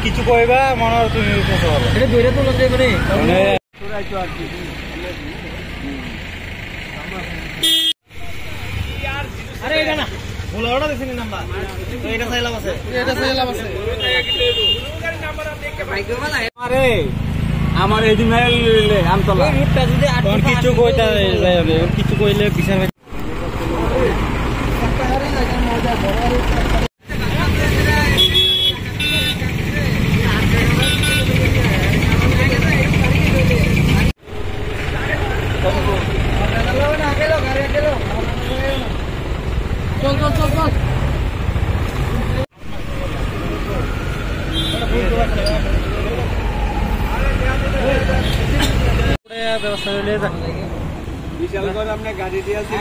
কিছু কইবা মনে হয় তুমি এটা দইরা তো লতে করে মানে তোরাইতো আর কি আরে এটা না বলা ওটা দেখেনি নাম্বার এটা সাইলাম আছে আরে আমার এই দিন আমতলা রুটটা যদি কিছু কইতা কিছু কইলে বিচার ব্যবস্থা বিশাল করে আপনার গাড়ি দিয়ে আসি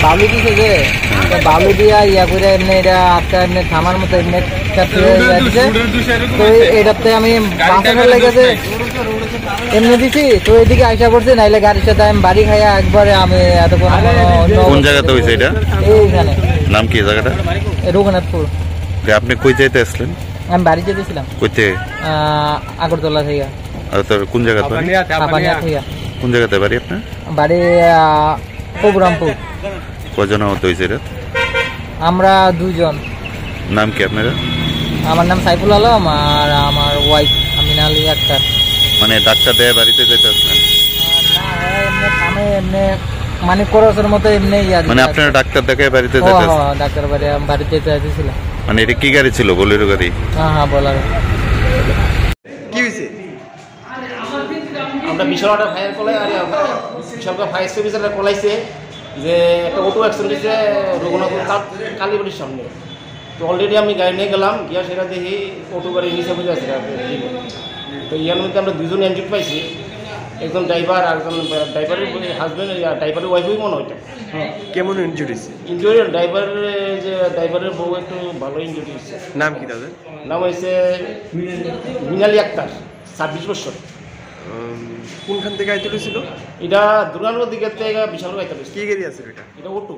বালু দিছে যে বালু দিয়া ইয়া করে এমনি এটা আটকা এমনি থামার মতো এমনি তো এটাতে আমি বাঁচানোর লেগেছে এমনি দিছি তো এদিকে আইসা পড়ছে নাইলে গাড়ির সাথে আমি বাড়ি খাইয়া একবারে আমি এতক্ষণ কোন জায়গাতে হয়েছে এটা এইখানে নাম কি জায়গাটা রঘুনাথপুর আপনি কই যাইতে আসলেন আমি বাড়ি যেতেছিলাম কইতে আগরতলা থেকে কোন জায়গাতে থেকে কোন জায়গাতে বাড়ি আপনার বাড়ি প্রভুরামপুর কজন আহত হয়েছে এটা আমরা দুজন নাম কি আপনারা আমার নাম সাইফুল আলম আর আমার ওয়াইফ আমিনা আলী আক্তার মানে ডাক্তার দেয় বাড়িতে যেতে আসলেন না এমনি মানে খরচের মতো এমনি মানে আপনারা ডাক্তার দেখে বাড়িতে যেতে ডাক্তার বাড়িতে যেতে আসছিলাম মানে এটা কি গাড়ি ছিল বোলেরো গাড়ি হ্যাঁ বলার কি হয়েছে আমরা বিশালটা ফায়ার কলাই আর বিশালকা ফায়ার সার্ভিসের কলাইছে যে একটা অটো অ্যাক্সিডেন্ট হয়েছে রঘুনাথপুর কালীবাড়ির সামনে তো অলরেডি আমি গাড়ি নিয়ে গেলাম গিয়া সেটা দেখি অটো গাড়ি নিচে বুঝে আছে তো ইয়ার মধ্যে আমরা দুজন ইনজুর্ড পাইছি একজন ড্রাইভার আর একজন ড্রাইভারের হাজব্যান্ড ড্রাইভারের ওয়াইফই মনে হয় কেমন ইনজুরি ইনজুরি ড্রাইভারের বউ একটু ভালো ইনজুরি হয়েছে নাম কি তাদের নাম হয়েছে মিনালি আক্তার 26 বছর কোনখান থেকে আইতে হয়েছিল এটা দুর্গানগর দিকের থেকে বিশাল আইতে হয়েছে কি গাড়ি আছে এটা অটো